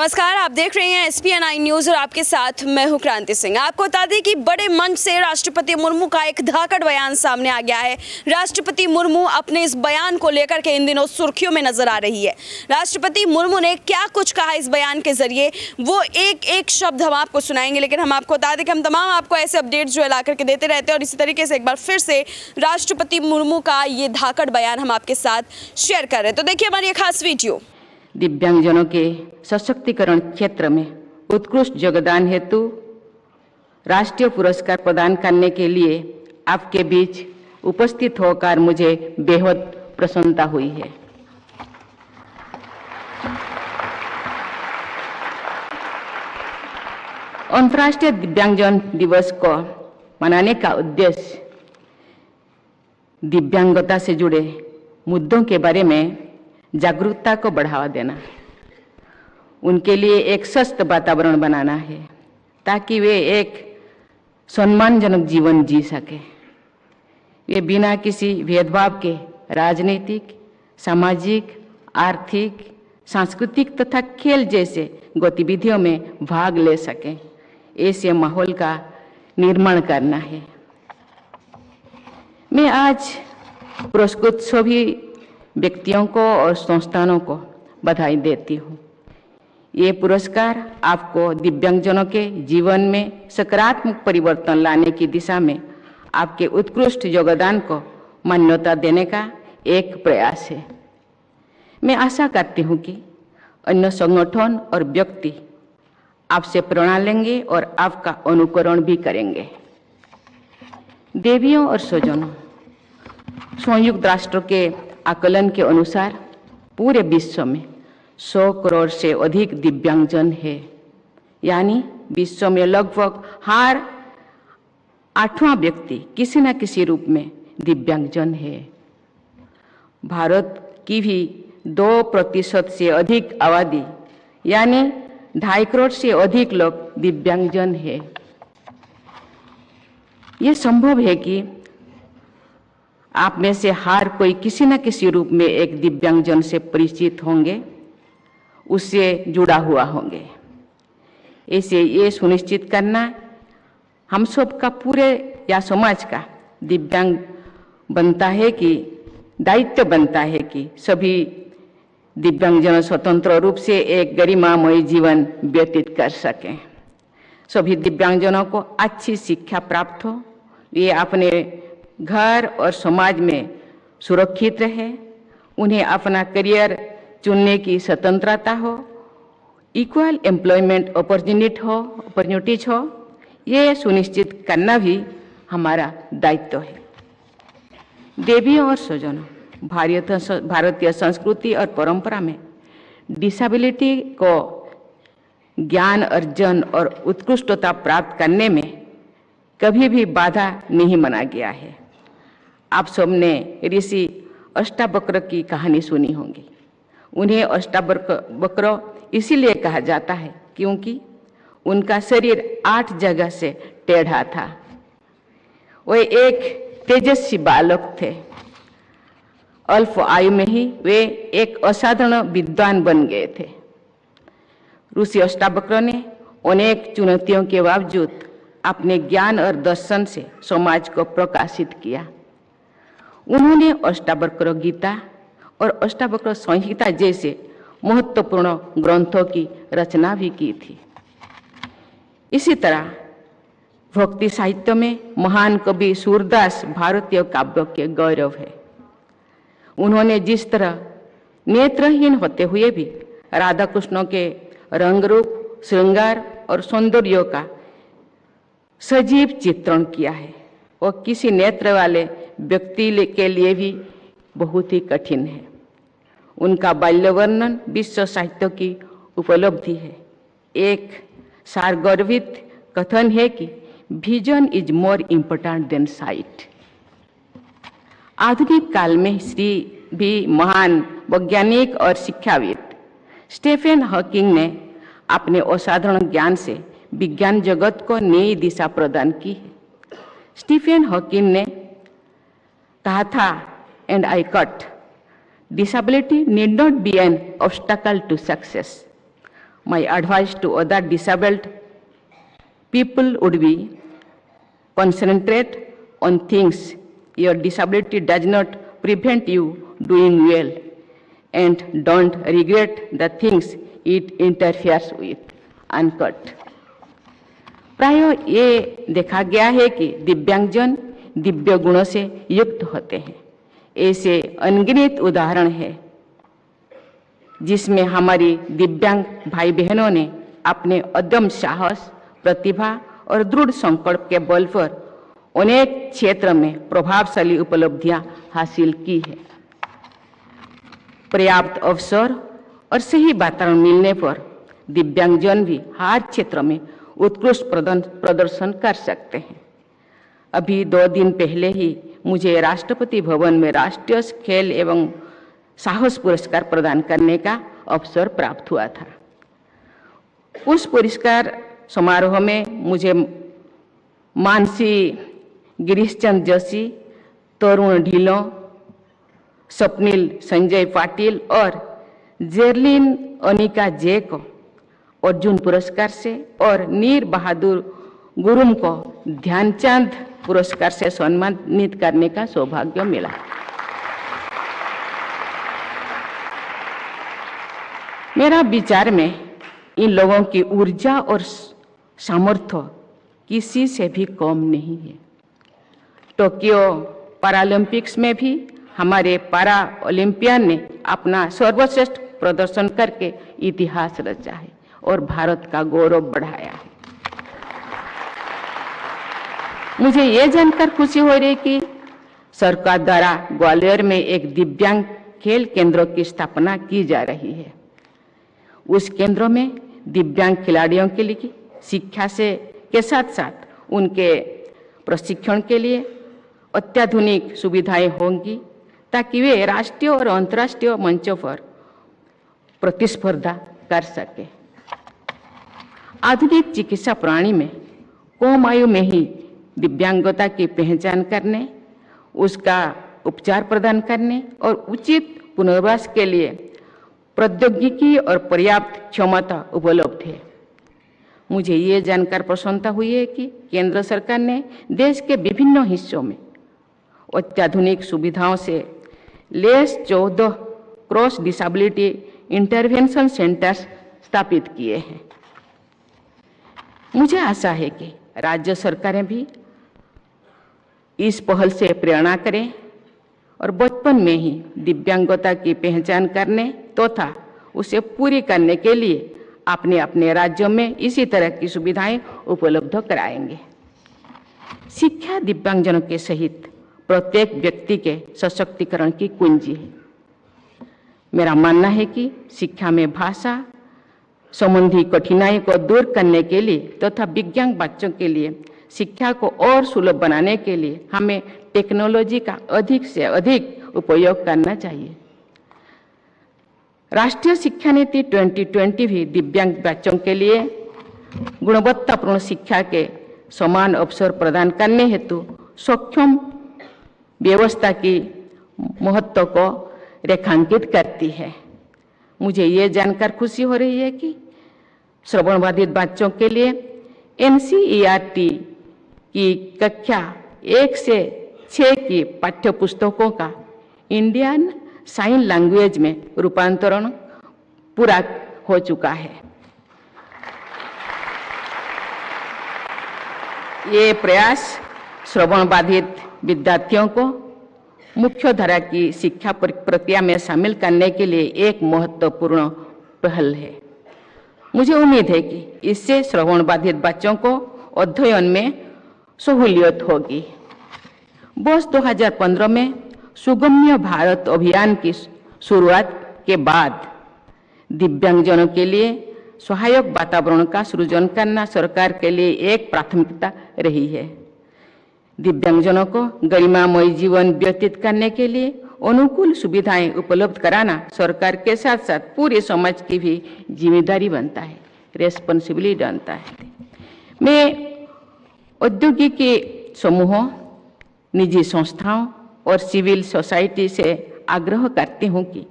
नमस्कार, आप देख रहे हैं SPN9 न्यूज और आपके साथ मैं हूं क्रांति सिंह। आपको बता दें कि बड़े मंच से राष्ट्रपति मुर्मू का एक धाकड़ बयान सामने आ गया है। राष्ट्रपति मुर्मू अपने इस बयान को लेकर के इन दिनों सुर्खियों में नजर आ रही है। राष्ट्रपति मुर्मू ने क्या कुछ कहा इस बयान के जरिए, वो एक एक शब्द हम आपको सुनाएंगे, लेकिन हम आपको बता दें कि हम तमाम आपको ऐसे अपडेट जो है ला करके देते रहते हैं और इसी तरीके से एक बार फिर से राष्ट्रपति मुर्मू का ये धाकड़ बयान हम आपके साथ शेयर कर रहे हैं। तो देखिए हमारी ये खास वीडियो। दिव्यांगजनों के सशक्तिकरण क्षेत्र में उत्कृष्ट योगदान हेतु राष्ट्रीय पुरस्कार प्रदान करने के लिए आपके बीच उपस्थित होकर मुझे बेहद प्रसन्नता हुई है। अंतर्राष्ट्रीय दिव्यांगजन दिवस को मनाने का उद्देश्य दिव्यांगता से जुड़े मुद्दों के बारे में जागरूकता को बढ़ावा देना, उनके लिए एक स्वस्थ वातावरण बनाना है ताकि वे एक सम्मानजनक जीवन जी सके। वे बिना किसी भेदभाव के राजनीतिक, सामाजिक, आर्थिक, सांस्कृतिक तथा खेल जैसे गतिविधियों में भाग ले सकें, ऐसे माहौल का निर्माण करना है। मैं आज पुरस्कृत सभी व्यक्तियों को और संस्थानों को बधाई देती हूँ। ये पुरस्कार आपको दिव्यांगजनों के जीवन में सकारात्मक परिवर्तन लाने की दिशा में आपके उत्कृष्ट योगदान को मान्यता देने का एक प्रयास है। मैं आशा करती हूँ कि अन्य संगठन और व्यक्ति आपसे प्रेरणा लेंगे और आपका अनुकरण भी करेंगे। देवियों और स्वजनों, संयुक्त राष्ट्र के आकलन के अनुसार पूरे विश्व में 100 करोड़ से अधिक दिव्यांगजन है, यानी विश्व में लगभग हर 8वां व्यक्ति किसी न किसी रूप में दिव्यांगजन है। भारत की भी 2% से अधिक आबादी, यानी 2.5 करोड़ से अधिक लोग दिव्यांगजन है। ये संभव है कि आप में से हर कोई किसी न किसी रूप में एक दिव्यांगजन से परिचित होंगे, उससे जुड़ा हुआ होंगे। ऐसे ये सुनिश्चित करना हम सब का पूरे या समाज का दिव्यांग बनता है कि दायित्व बनता है कि सभी दिव्यांगजन स्वतंत्र रूप से एक गरिमामय जीवन व्यतीत कर सकें। सभी दिव्यांगजनों को अच्छी शिक्षा प्राप्त हो, ये अपने घर और समाज में सुरक्षित रहे, उन्हें अपना करियर चुनने की स्वतंत्रता हो, इक्वल एम्प्लॉयमेंट अपॉर्चुनिटीज हो, ये सुनिश्चित करना भी हमारा दायित्व है। देवियों और स्वजनों, भारतीय संस्कृति और परंपरा में डिसेबिलिटी को ज्ञान अर्जन और उत्कृष्टता प्राप्त करने में कभी भी बाधा नहीं माना गया है। आप सबने ऋषि अष्टावक्र की कहानी सुनी होगी। उन्हें अष्टावक्र इसीलिए कहा जाता है क्योंकि उनका शरीर 8 जगह से टेढ़ा था। वे एक तेजस्वी बालक थे। अल्प आयु में ही वे एक असाधारण विद्वान बन गए थे। ऋषि अष्टावक्र ने अनेक चुनौतियों के बावजूद अपने ज्ञान और दर्शन से समाज को प्रकाशित किया। उन्होंने अष्टावक्र गीता और अष्टावक्र संहिता जैसे महत्वपूर्ण ग्रंथों की रचना भी की थी। इसी तरह भक्ति साहित्य में महान कवि सूरदास भारतीय काव्य के गौरव है। उन्होंने जिस तरह नेत्रहीन होते हुए भी राधा कृष्ण के रंग रूप, श्रृंगार और सौंदर्य का सजीव चित्रण किया है, वो किसी नेत्र वाले व्यक्ति के लिए भी बहुत ही कठिन है। उनका बाल्य वर्णन विश्व साहित्य की उपलब्धि है। एक सारगर्भित कथन है कि vision is more important then site. आधुनिक काल में श्री भी महान वैज्ञानिक और शिक्षाविद स्टीफन हॉकिंग ने अपने असाधारण ज्ञान से विज्ञान जगत को नई दिशा प्रदान की है। स्टीफन हॉकिंग ने कहा था, and I cut, disability need not be an obstacle to success, My advice to other disabled people would be concentrate on things your disability does not prevent you doing well, and don't regret the things it interferes with. Unquote. प्राय ये देखा गया है कि दिव्यांगजन दिव्य गुणों से युक्त होते हैं। ऐसे अनगिनत उदाहरण है जिसमें हमारी दिव्यांग भाई बहनों ने अपने अदम्य साहस, प्रतिभा और दृढ़ संकल्प के बल पर अनेक क्षेत्र में प्रभावशाली उपलब्धियां हासिल की है। पर्याप्त अवसर और सही वातावरण मिलने पर दिव्यांगजन भी हर क्षेत्र में उत्कृष्ट प्रदर्शन कर सकते हैं। अभी 2 दिन पहले ही मुझे राष्ट्रपति भवन में राष्ट्रीय खेल एवं साहस पुरस्कार प्रदान करने का अवसर प्राप्त हुआ था। उस पुरस्कार समारोह में मुझे मानसी गिरीशचंद जोशी, तरुण ढिल्लों, स्वप्निल संजय पाटिल और जेरलिन अनिका जे को अर्जुन पुरस्कार से और नीर बहादुर गुरुम को ध्यानचंद पुरस्कार से सम्मानित करने का सौभाग्य मिला। मेरा विचार में इन लोगों की ऊर्जा और सामर्थ्य किसी से भी कम नहीं है। टोक्यो पैरालंपिक्स में भी हमारे पैरा ओलंपियन ने अपना सर्वश्रेष्ठ प्रदर्शन करके इतिहास रचा है और भारत का गौरव बढ़ाया है। मुझे ये जानकर खुशी हो रही कि सरकार द्वारा ग्वालियर में एक दिव्यांग खेल केंद्र की स्थापना की जा रही है। उस केंद्र में दिव्यांग खिलाड़ियों के लिए शिक्षा के साथ साथ उनके प्रशिक्षण के लिए अत्याधुनिक सुविधाएं होंगी ताकि वे राष्ट्रीय और अंतर्राष्ट्रीय मंचों पर प्रतिस्पर्धा कर सके। आधुनिक चिकित्सा प्रणाली में कम आयु में ही दिव्यांगता की पहचान करने, उसका उपचार प्रदान करने और उचित पुनर्वास के लिए प्रौद्योगिकी और पर्याप्त क्षमता उपलब्ध है। मुझे ये जानकर प्रसन्नता हुई है कि केंद्र सरकार ने देश के विभिन्न हिस्सों में अत्याधुनिक सुविधाओं से lace 14 cross disability intervention centres स्थापित किए हैं। मुझे आशा है कि राज्य सरकारें भी इस पहल से प्रेरणा करें और बचपन में ही दिव्यांगता की पहचान करने तथा उसे पूरी करने के लिए अपने अपने राज्यों में इसी तरह की सुविधाएं उपलब्ध कराएंगे। शिक्षा दिव्यांगजनों के सहित प्रत्येक व्यक्ति के सशक्तिकरण की कुंजी है। मेरा मानना है कि शिक्षा में भाषा संबंधी कठिनाई को दूर करने के लिए तथा दिव्यांग बच्चों के लिए शिक्षा को और सुलभ बनाने के लिए हमें टेक्नोलॉजी का अधिक से अधिक उपयोग करना चाहिए। राष्ट्रीय शिक्षा नीति 2020 भी दिव्यांग बच्चों के लिए गुणवत्तापूर्ण शिक्षा के समान अवसर प्रदान करने हेतु सक्षम व्यवस्था की महत्व को रेखांकित करती है। मुझे ये जानकर खुशी हो रही है कि श्रवण बाधित बच्चों के लिए NCERT की कक्षा 1 से 6 की पाठ्य पुस्तकों का इंडियन साइन लैंग्वेज में रूपांतरण पूरा हो चुका है। ये प्रयास श्रवण बाधित विद्यार्थियों को मुख्य धारा की शिक्षा प्रक्रिया में शामिल करने के लिए एक महत्वपूर्ण पहल है। मुझे उम्मीद है कि इससे श्रवण बाधित बच्चों को अध्ययन में सहूलियत होगी। वर्ष 2015 में सुगम्य भारत अभियान की शुरुआत के बाद दिव्यांगजनों के लिए सहायक वातावरण का सृजन करना सरकार के लिए एक प्राथमिकता रही है। दिव्यांगजनों को गरिमामय जीवन व्यतीत करने के लिए अनुकूल सुविधाएं उपलब्ध कराना सरकार के साथ साथ पूरे समाज की भी जिम्मेदारी बनता है, रेस्पॉन्सिबिलिटी बनता है। मैं औद्योगिक समूहों, निजी संस्थाओं और सिविल सोसाइटी से आग्रह करती हूं कि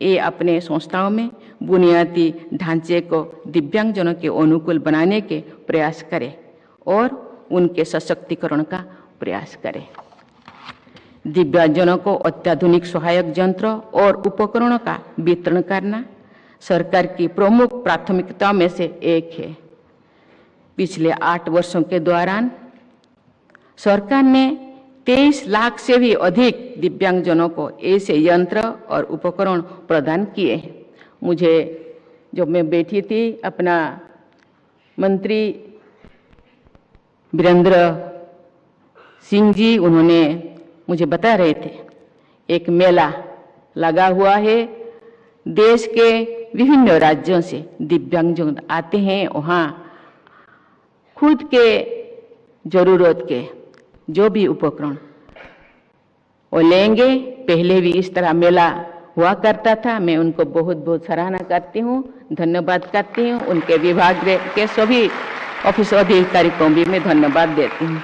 ये अपने संस्थाओं में बुनियादी ढांचे को दिव्यांगजनों के अनुकूल बनाने के प्रयास करें और उनके सशक्तिकरण का प्रयास करें। दिव्यांगजनों को अत्याधुनिक सहायक यंत्र और उपकरणों का वितरण करना सरकार की प्रमुख प्राथमिकताओं में से एक है। पिछले 8 वर्षों के दौरान सरकार ने 23 लाख से भी अधिक दिव्यांगजनों को ऐसे यंत्र और उपकरण प्रदान किए हैं। मुझे जब मैं बैठी थी, अपना मंत्री वीरेंद्र सिंह जी उन्होंने मुझे बता रहे थे, एक मेला लगा हुआ है, देश के विभिन्न राज्यों से दिव्यांगजन आते हैं, वहाँ खुद के जरूरत के जो भी उपकरण वो लेंगे। पहले भी इस तरह मेला हुआ करता था। मैं उनको बहुत बहुत सराहना करती हूँ, धन्यवाद करती हूँ। उनके विभाग के सभी ऑफिस अधिकारी को भी मैं धन्यवाद देती हूँ।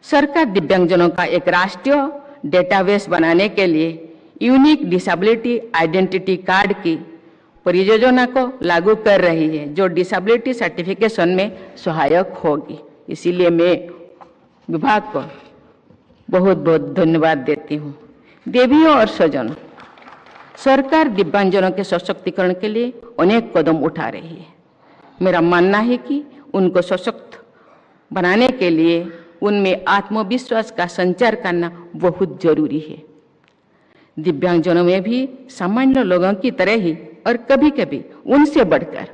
सरकार दिव्यांगजनों का एक राष्ट्रीय डेटाबेस बनाने के लिए यूनिक डिसेबिलिटी आइडेंटिटी कार्ड की परियोजना को लागू कर रही है, जो डिसेबिलिटी सर्टिफिकेशन में सहायक होगी। इसीलिए मैं विभाग को बहुत बहुत धन्यवाद देती हूँ। देवियों और स्वजनों, सरकार दिव्यांगजनों के सशक्तिकरण के लिए अनेक कदम उठा रही है। मेरा मानना है कि उनको सशक्त बनाने के लिए उनमें आत्मविश्वास का संचार करना बहुत जरूरी है। दिव्यांगजनों में भी सामान्य लोगों की तरह ही और कभी-कभी उनसे बढ़कर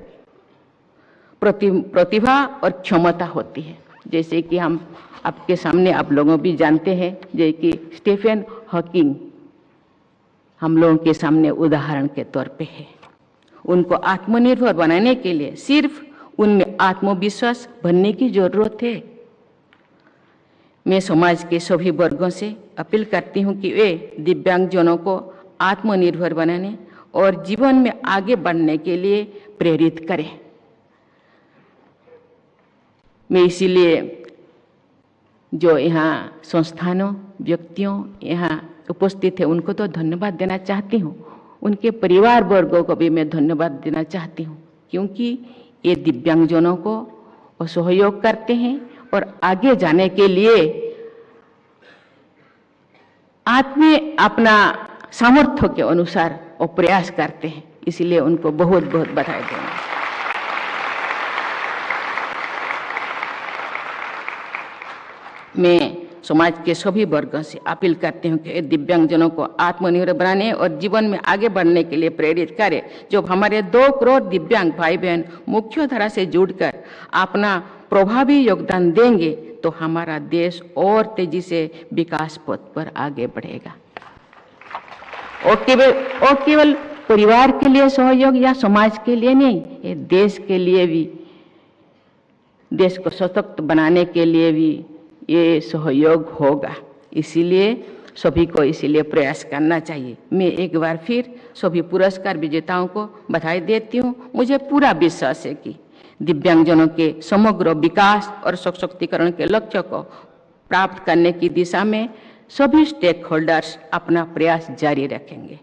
प्रतिभा और क्षमता होती है। जैसे कि हम आपके सामने आप लोगों भी जानते हैं, जैसे कि स्टीफन हॉकिंग हम लोगों के सामने उदाहरण के तौर पे है। उनको आत्मनिर्भर बनाने के लिए सिर्फ उनमें आत्मविश्वास भरने की जरूरत है। मैं समाज के सभी वर्गों से अपील करती हूँ कि वे दिव्यांगजनों को आत्मनिर्भर बनाने और जीवन में आगे बढ़ने के लिए प्रेरित करें। मैं इसीलिए जो यहाँ संस्थानों, व्यक्तियों यहाँ उपस्थित है, उनको तो धन्यवाद देना चाहती हूँ। उनके परिवार वर्गों को भी मैं धन्यवाद देना चाहती हूँ, क्योंकि ये दिव्यांगजनों को सहयोग करते हैं और आगे जाने के लिए अपना सामर्थ्य के अनुसार वो प्रयास करते हैं। इसलिए उनको बहुत बहुत बधाई देना। मैं समाज के सभी वर्गों से अपील करती हूँ कि दिव्यांगजनों को आत्मनिर्भर बनाने और जीवन में आगे बढ़ने के लिए प्रेरित करें। जब हमारे 2 करोड़ दिव्यांग भाई बहन मुख्य धारा से जुड़कर अपना प्रभावी योगदान देंगे तो हमारा देश और तेजी से विकास पथ पर आगे बढ़ेगा। और केवल परिवार के लिए सहयोग या समाज के लिए नहीं, ये देश के लिए भी, देश को सशक्त बनाने के लिए भी ये सहयोग होगा। इसीलिए सभी को इसीलिए प्रयास करना चाहिए। मैं एक बार फिर सभी पुरस्कार विजेताओं को बधाई देती हूँ। मुझे पूरा विश्वास है कि दिव्यांगजनों के समग्र विकास और सशक्तिकरण के लक्ष्य को प्राप्त करने की दिशा में सभी स्टेक होल्डर्स अपना प्रयास जारी रखेंगे।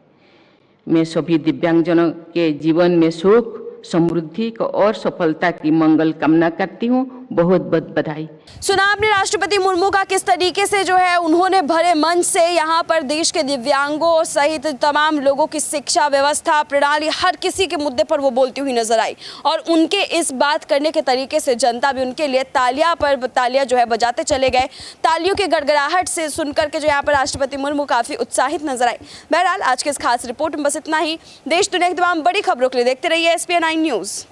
मैं सभी दिव्यांगजनों के जीवन में सुख, समृद्धि को और सफलता की मंगल कामना करती हूँ। बहुत बहुत बधाई। सुना आपने राष्ट्रपति मुर्मू का किस तरीके से जो है उन्होंने भरे मन से यहाँ पर देश के दिव्यांगों सहित तमाम लोगों की शिक्षा व्यवस्था प्रणाली हर किसी के मुद्दे पर वो बोलती हुई नजर आई, और उनके इस बात करने के तरीके से जनता भी उनके लिए तालियां जो है बजाते चले गए। तालियों की गड़गड़ाहट से सुनकर के जो यहाँ पर राष्ट्रपति मुर्मू काफी उत्साहित नजर आए। बहरहाल आज के इस खास रिपोर्ट में बस इतना ही। देश दुनिया की तमाम बड़ी खबरों के लिए देखते रहिए SPN9 न्यूज।